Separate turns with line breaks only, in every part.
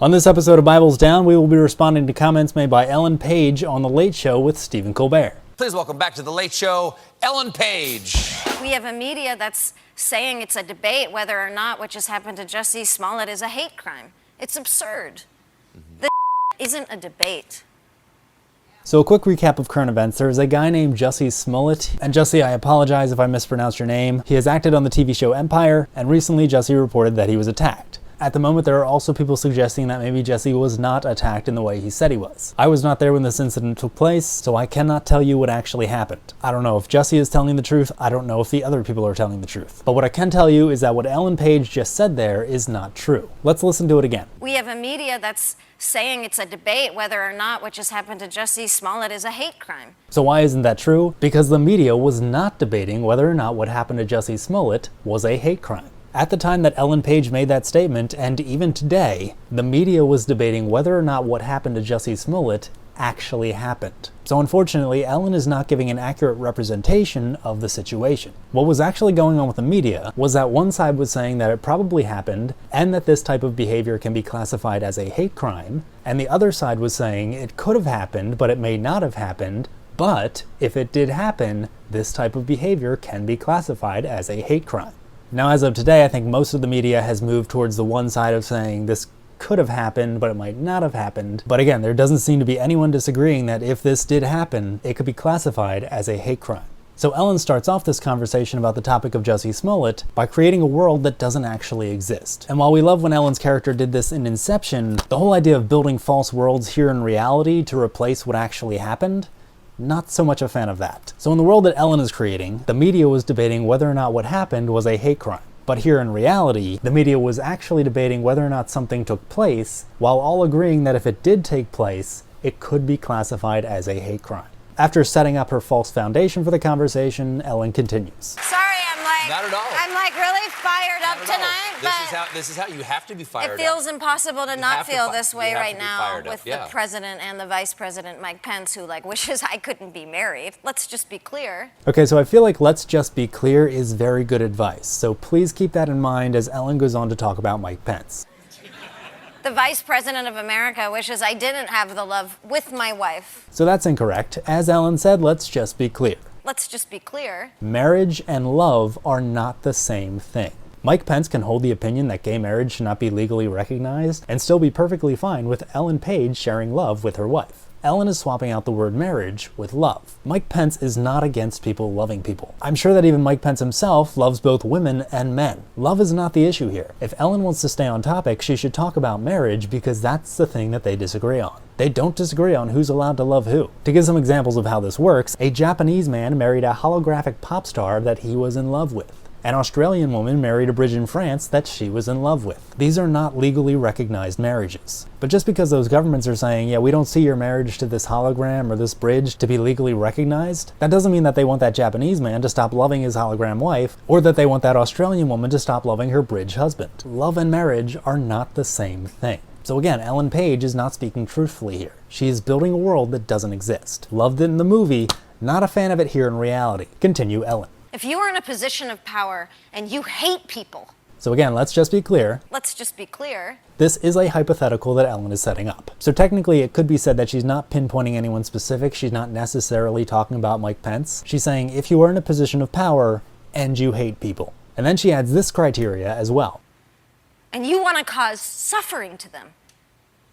On this episode of Bibles Down, we will be responding to comments made by Ellen Page on The Late Show with Stephen Colbert.
Please welcome back to The Late Show, Ellen Page.
We have a media that's saying it's a debate whether or not what just happened to Jussie Smollett is a hate crime. It's absurd. This isn't a debate.
So a quick recap of current events. There is a guy named Jussie Smollett. And Jussie, I apologize if I mispronounced your name. He has acted on the TV show Empire, and recently Jussie reported that he was attacked. At the moment, there are also people suggesting that maybe Jussie was not attacked in the way he said he was. I was not there when this incident took place, so I cannot tell you what actually happened. I don't know if Jussie is telling the truth, I don't know if the other people are telling the truth. But what I can tell you is that what Ellen Page just said there is not true. Let's listen to it again.
We have a media that's saying it's a debate whether or not what just happened to Jussie Smollett is a hate crime.
So why isn't that true? Because the media was not debating whether or not what happened to Jussie Smollett was a hate crime. At the time that Ellen Page made that statement, and even today, the media was debating whether or not what happened to Jussie Smollett actually happened. So unfortunately, Ellen is not giving an accurate representation of the situation. What was actually going on with the media was that one side was saying that it probably happened, and that this type of behavior can be classified as a hate crime, and the other side was saying it could have happened, but it may not have happened, but if it did happen, this type of behavior can be classified as a hate crime. Now, as of today, I think most of the media has moved towards the one side of saying this could have happened, but it might not have happened. But again, there doesn't seem to be anyone disagreeing that if this did happen, it could be classified as a hate crime. So Ellen starts off this conversation about the topic of Jussie Smollett by creating a world that doesn't actually exist. And while we love when Ellen's character did this in Inception, the whole idea of building false worlds here in reality to replace what actually happened, not so much a fan of that. So in the world that Ellen is creating, the media was debating whether or not what happened was a hate crime. But here in reality, the media was actually debating whether or not something took place, while all agreeing that if it did take place, it could be classified as a hate crime. After setting up her false foundation for the conversation, Ellen continues.
Sorry,
Not at all.
I'm really fired up tonight,
This is how you have to be fired up.
it feels impossible to not feel this way
you have
right
to be
now
fired up,
with
yeah.
the president and the vice president, Mike Pence, who wishes I couldn't be married. Let's just be clear.
Okay, so I feel like let's just be clear is very good advice. So please keep that in mind as Ellen goes on to talk about Mike Pence.
The vice president of America wishes I didn't have the love with my wife.
So that's incorrect. As Ellen said, let's just be clear.
Let's just be clear.
Marriage and love are not the same thing. Mike Pence can hold the opinion that gay marriage should not be legally recognized and still be perfectly fine with Ellen Page sharing love with her wife. Ellen is swapping out the word marriage with love. Mike Pence is not against people loving people. I'm sure that even Mike Pence himself loves both women and men. Love is not the issue here. If Ellen wants to stay on topic, she should talk about marriage because that's the thing that they disagree on. They don't disagree on who's allowed to love who. To give some examples of how this works, a Japanese man married a holographic pop star that he was in love with. An Australian woman married a bridge in France that she was in love with. These are not legally recognized marriages. But just because those governments are saying, yeah, we don't see your marriage to this hologram or this bridge to be legally recognized, that doesn't mean that they want that Japanese man to stop loving his hologram wife, or that they want that Australian woman to stop loving her bridge husband. Love and marriage are not the same thing. So again, Ellen Page is not speaking truthfully here. She is building a world that doesn't exist. Loved it in the movie, not a fan of it here in reality. Continue, Ellen.
If you are in a position of power and you hate people,
So again, let's just be clear.
let's just be clear.
This is a hypothetical that Ellen is setting up. So technically it could be said that she's not pinpointing anyone specific. She's not necessarily talking about Mike Pence. She's saying if you are in a position of power and you hate people. And then she adds this criteria as well.
And you want to cause suffering to them.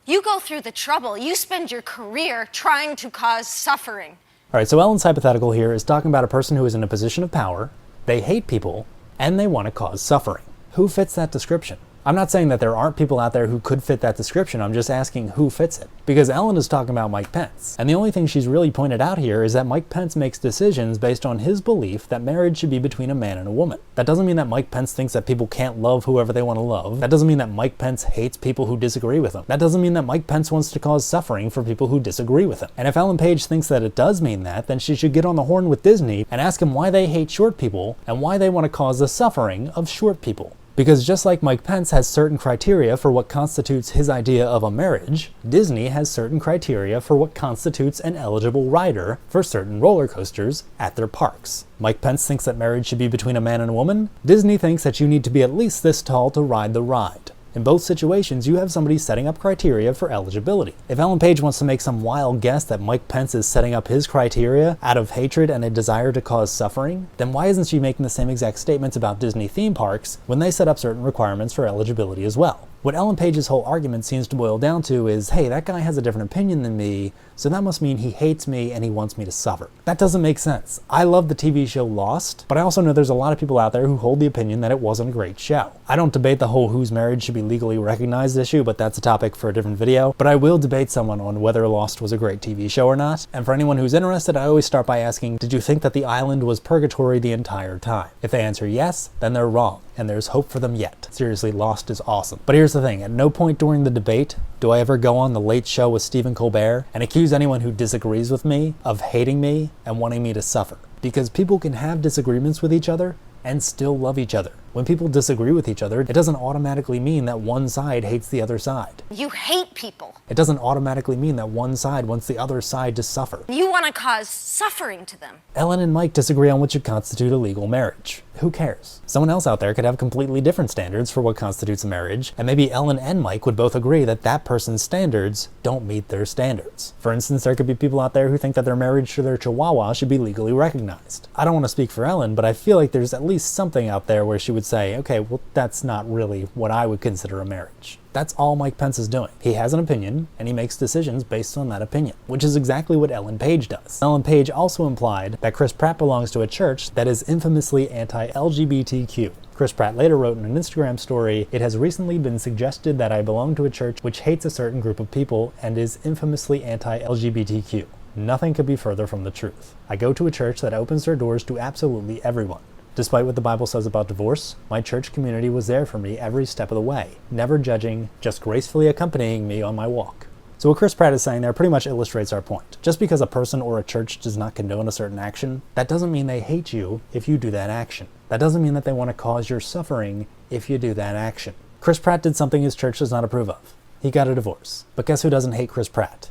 You go through the trouble. You spend your career trying to cause suffering.
All right, so Ellen's hypothetical here is talking about a person who is in a position of power, they hate people, and they want to cause suffering. Who fits that description? I'm not saying that there aren't people out there who could fit that description, I'm just asking who fits it. Because Ellen is talking about Mike Pence, and the only thing she's really pointed out here is that Mike Pence makes decisions based on his belief that marriage should be between a man and a woman. That doesn't mean that Mike Pence thinks that people can't love whoever they want to love. That doesn't mean that Mike Pence hates people who disagree with him. That doesn't mean that Mike Pence wants to cause suffering for people who disagree with him. And if Ellen Page thinks that it does mean that, then she should get on the horn with Disney and ask him why they hate short people and why they want to cause the suffering of short people. Because just like Mike Pence has certain criteria for what constitutes his idea of a marriage, Disney has certain criteria for what constitutes an eligible rider for certain roller coasters at their parks. Mike Pence thinks that marriage should be between a man and a woman. Disney thinks that you need to be at least this tall to ride the ride. In both situations, you have somebody setting up criteria for eligibility. If Ellen Page wants to make some wild guess that Mike Pence is setting up his criteria out of hatred and a desire to cause suffering, then why isn't she making the same exact statements about Disney theme parks when they set up certain requirements for eligibility as well? What Ellen Page's whole argument seems to boil down to is, hey, that guy has a different opinion than me, so that must mean he hates me and he wants me to suffer. That doesn't make sense. I love the TV show Lost, but I also know there's a lot of people out there who hold the opinion that it wasn't a great show. I don't debate the whole whose marriage should be legally recognized issue, but that's a topic for a different video. But I will debate someone on whether Lost was a great TV show or not. And for anyone who's interested, I always start by asking, did you think that the island was purgatory the entire time? If they answer yes, then they're wrong, and there's hope for them yet. Seriously, Lost is awesome. But here's the thing, at no point during the debate do I ever go on The Late Show with Stephen Colbert and accuse anyone who disagrees with me of hating me and wanting me to suffer. Because people can have disagreements with each other and still love each other. When people disagree with each other, it doesn't automatically mean that one side hates the other side.
You hate people.
It doesn't automatically mean that one side wants the other side to suffer.
You want to cause suffering to them.
Ellen and Mike disagree on what should constitute a legal marriage. Who cares? Someone else out there could have completely different standards for what constitutes a marriage, and maybe Ellen and Mike would both agree that that person's standards don't meet their standards. For instance, there could be people out there who think that their marriage to their chihuahua should be legally recognized. I don't want to speak for Ellen, but I feel like there's at least something out there where she would say, okay, well, that's not really what I would consider a marriage. That's all Mike Pence is doing. He has an opinion, and he makes decisions based on that opinion, which is exactly what Ellen Page does. Ellen Page also implied that Chris Pratt belongs to a church that is infamously anti-LGBTQ. Chris Pratt later wrote in an Instagram story, "It has recently been suggested that I belong to a church which hates a certain group of people and is infamously anti-LGBTQ. Nothing could be further from the truth. I go to a church that opens their doors to absolutely everyone. Despite what the Bible says about divorce, my church community was there for me every step of the way, never judging, just gracefully accompanying me on my walk." So what Chris Pratt is saying there pretty much illustrates our point. Just because a person or a church does not condone a certain action, that doesn't mean they hate you if you do that action. That doesn't mean that they want to cause your suffering if you do that action. Chris Pratt did something his church does not approve of. He got a divorce. But guess who doesn't hate Chris Pratt?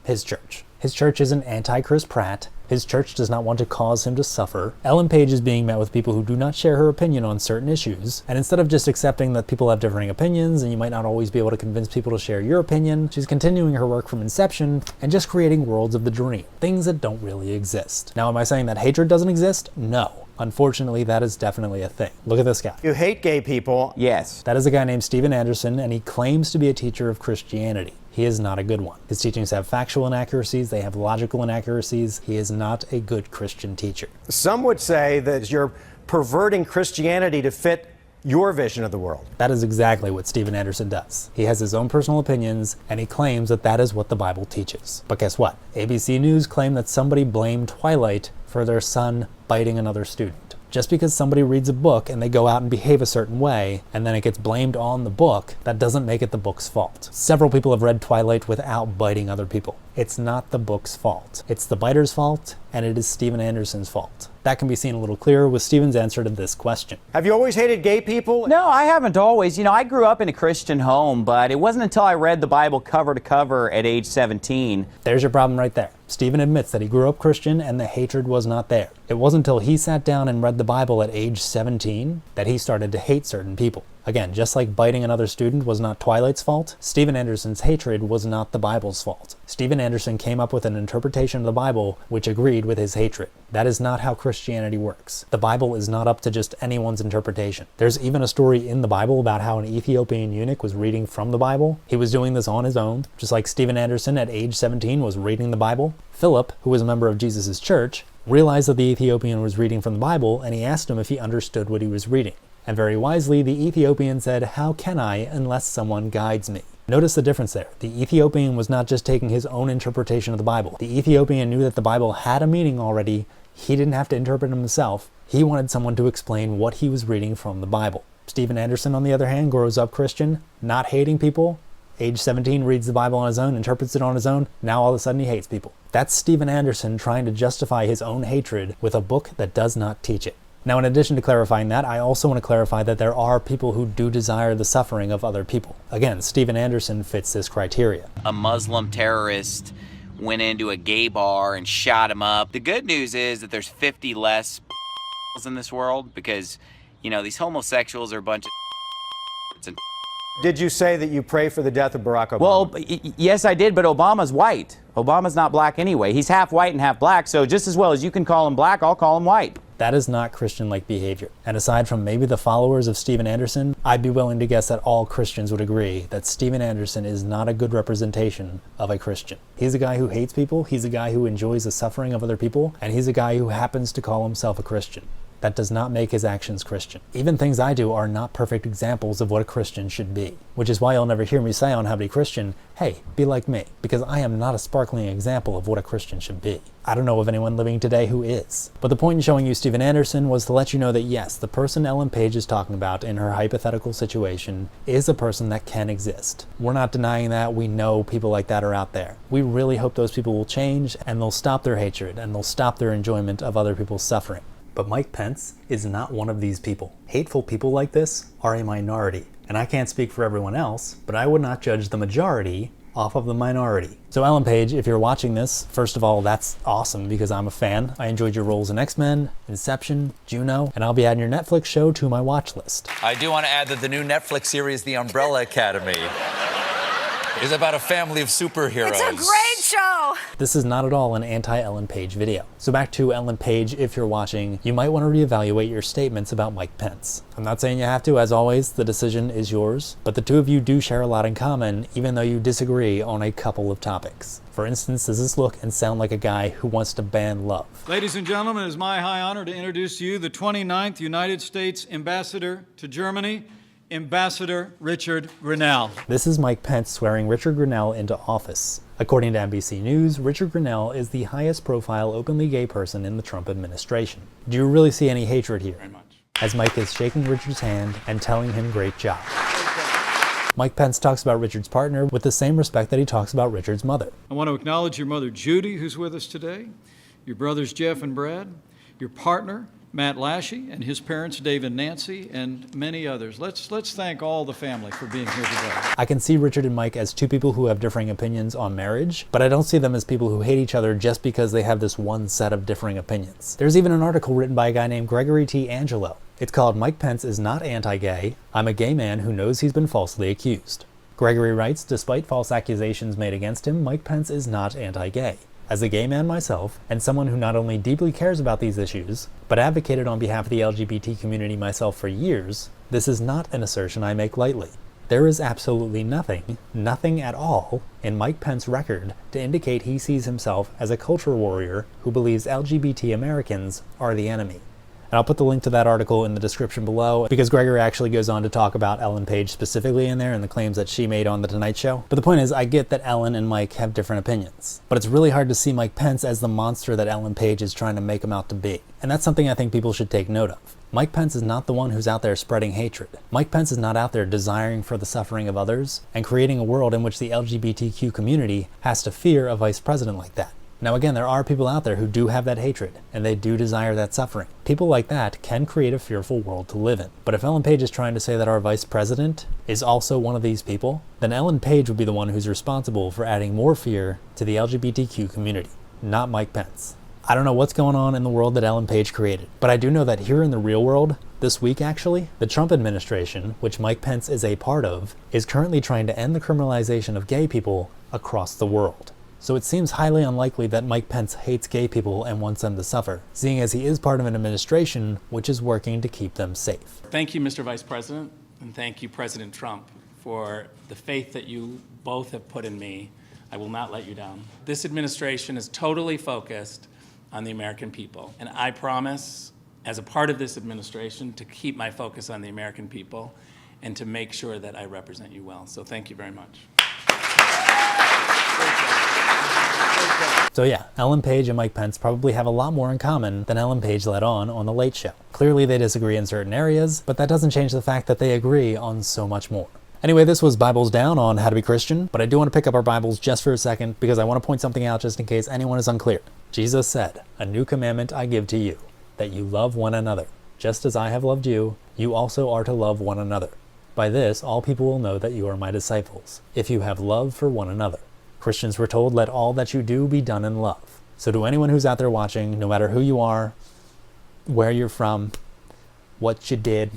His church. His church isn't anti-Chris Pratt. His church does not want to cause him to suffer. Ellen Page is being met with people who do not share her opinion on certain issues, and instead of just accepting that people have differing opinions and you might not always be able to convince people to share your opinion, she's continuing her work from inception and just creating worlds of the dream, things that don't really exist. Now, am I saying that hatred doesn't exist? No. Unfortunately, that is definitely a thing. Look at this guy.
You hate gay people.
Yes.
That is a guy named Stephen Anderson, and he claims to be a teacher of Christianity. He is not a good one. His teachings have factual inaccuracies, they have logical inaccuracies. He is not a good Christian teacher.
Some would say that you're perverting Christianity to fit your vision of the world.
That is exactly what Stephen Anderson does. He has his own personal opinions, and he claims that that is what the Bible teaches. But guess what? ABC News claimed that somebody blamed Twilight for their son biting another student. Just because somebody reads a book and they go out and behave a certain way, and then it gets blamed on the book, that doesn't make it the book's fault. Several people have read Twilight without biting other people. It's not the book's fault. It's the biter's fault, and it is Stephen Anderson's fault. That can be seen a little clearer with Stephen's answer to this question.
Have you always hated gay people?
No, I haven't always. You know, I grew up in a Christian home, but it wasn't until I read the Bible cover to cover at age 17.
There's your problem right there. Stephen admits that he grew up Christian and the hatred was not there. It wasn't until he sat down and read the Bible at age 17 that he started to hate certain people. Again, just like biting another student was not Twilight's fault, Stephen Anderson's hatred was not the Bible's fault. Stephen Anderson came up with an interpretation of the Bible which agreed with his hatred. That is not how Christianity works. The Bible is not up to just anyone's interpretation. There's even a story in the Bible about how an Ethiopian eunuch was reading from the Bible. He was doing this on his own, just like Stephen Anderson at age 17 was reading the Bible. Philip, who was a member of Jesus' church, realized that the Ethiopian was reading from the Bible, and he asked him if he understood what he was reading. And very wisely, the Ethiopian said, "How can I unless someone guides me?" Notice the difference there. The Ethiopian was not just taking his own interpretation of the Bible. The Ethiopian knew that the Bible had a meaning already. He didn't have to interpret it himself. He wanted someone to explain what he was reading from the Bible. Stephen Anderson, on the other hand, grows up Christian, not hating people. Age 17, reads the Bible on his own, interprets it on his own. Now all of a sudden he hates people. That's Stephen Anderson trying to justify his own hatred with a book that does not teach it. Now, in addition to clarifying that, I also want to clarify that there are people who do desire the suffering of other people. Again, Stephen Anderson fits this criteria.
A Muslim terrorist went into a gay bar and shot him up. The good news is that there's 50 less in this world because, you know, these homosexuals are a bunch of and
Did you say that you pray for the death of Barack Obama?
Well, yes, I did, but Obama's white. Obama's not black anyway. He's half white and half black, so just as well as you can call him black, I'll call him white.
That is not Christian-like behavior. And aside from maybe the followers of Steven Anderson, I'd be willing to guess that all Christians would agree that Steven Anderson is not a good representation of a Christian. He's a guy who hates people, he's a guy who enjoys the suffering of other people, and he's a guy who happens to call himself a Christian. That does not make his actions Christian. Even things I do are not perfect examples of what a Christian should be, which is why you'll never hear me say on How to Be Christian, hey, be like me, because I am not a sparkling example of what a Christian should be. I don't know of anyone living today who is. But the point in showing you Steven Anderson was to let you know that yes, the person Ellen Page is talking about in her hypothetical situation is a person that can exist. We're not denying that. We know people like that are out there. We really hope those people will change and they'll stop their hatred and they'll stop their enjoyment of other people's suffering. But Mike Pence is not one of these people. Hateful people like this are a minority. And I can't speak for everyone else, but I would not judge the majority off of the minority. So Ellen Page, if you're watching this, first of all, that's awesome because I'm a fan. I enjoyed your roles in X-Men, Inception, Juno, and I'll be adding your Netflix show to my watch list.
I do want to add that the new Netflix series, The Umbrella Academy, is about a family of superheroes.
It's a great show!
This is not at all an anti-Ellen Page video. So back to Ellen Page, if you're watching, you might want to reevaluate your statements about Mike Pence. I'm not saying you have to, as always, the decision is yours, but the two of you do share a lot in common, even though you disagree on a couple of topics. For instance, does this look and sound like a guy who wants to ban love?
Ladies and gentlemen, it is my high honor to introduce to you the 29th United States Ambassador to Germany, Ambassador Richard Grenell.
This is Mike Pence swearing Richard Grenell into office. According to NBC News, Richard Grenell is the highest profile openly gay person in the Trump administration. Do you really see any hatred here?
Very much.
As Mike is shaking Richard's hand and telling him great job. Mike Pence talks about Richard's partner with the same respect that he talks about Richard's mother.
I want to acknowledge your mother, Judy, who's with us today, your brothers, Jeff and Brad, your partner, Matt Lashley, and his parents, Dave and Nancy, and many others. Let's thank all the family for being here today.
I can see Richard and Mike as two people who have differing opinions on marriage, but I don't see them as people who hate each other just because they have this one set of differing opinions. There's even an article written by a guy named Gregory T. Angelo. It's called Mike Pence is not anti-gay. I'm a gay man who knows he's been falsely accused. Gregory writes, despite false accusations made against him, Mike Pence is not anti-gay. As a gay man myself, and someone who not only deeply cares about these issues, but advocated on behalf of the LGBT community myself for years, this is not an assertion I make lightly. There is absolutely nothing at all, in Mike Pence's record to indicate he sees himself as a culture warrior who believes LGBT Americans are the enemy. And I'll put the link to that article in the description below because Gregory actually goes on to talk about Ellen Page specifically in there and the claims that she made on The Tonight Show. But the point is, I get that Ellen and Mike have different opinions. But it's really hard to see Mike Pence as the monster that Ellen Page is trying to make him out to be. And that's something I think people should take note of. Mike Pence is not the one who's out there spreading hatred. Mike Pence is not out there desiring for the suffering of others and creating a world in which the LGBTQ community has to fear a vice president like that. Now again, there are people out there who do have that hatred, and they do desire that suffering. People like that can create a fearful world to live in. But if Ellen Page is trying to say that our vice president is also one of these people, then Ellen Page would be the one who's responsible for adding more fear to the LGBTQ community, not Mike Pence. I don't know what's going on in the world that Ellen Page created, but I do know that here in the real world, this week actually, the Trump administration, which Mike Pence is a part of, is currently trying to end the criminalization of gay people across the world. So it seems highly unlikely that Mike Pence hates gay people and wants them to suffer, seeing as he is part of an administration which is working to keep them safe.
Thank you, Mr. Vice President, and thank you, President Trump, for the faith that you both have put in me. I will not let you down. This administration is totally focused on the American people, and I promise, as a part of this administration, to keep my focus on the American people and to make sure that I represent you well. So thank you very much.
So yeah, Ellen Page and Mike Pence probably have a lot more in common than Ellen Page let on The Late Show. Clearly they disagree in certain areas, but that doesn't change the fact that they agree on so much more. Anyway, this was Bibles Down on How to Be Christian, but I do want to pick up our Bibles just for a second because I want to point something out just in case anyone is unclear. Jesus said, "A new commandment I give to you, that you love one another. Just as I have loved you, you also are to love one another. By this all people will know that you are my disciples, if you have love for one another." Christians were told, let all that you do be done in love. So to anyone who's out there watching, no matter who you are, where you're from, what you did,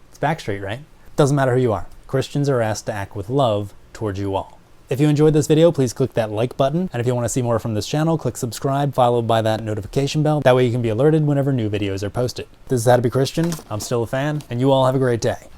it's Backstreet, right? Doesn't matter who you are. Christians are asked to act with love towards you all. If you enjoyed this video, please click that like button, and if you want to see more from this channel, click subscribe, followed by that notification bell. That way you can be alerted whenever new videos are posted. This is How to Be Christian. I'm still a fan, and you all have a great day.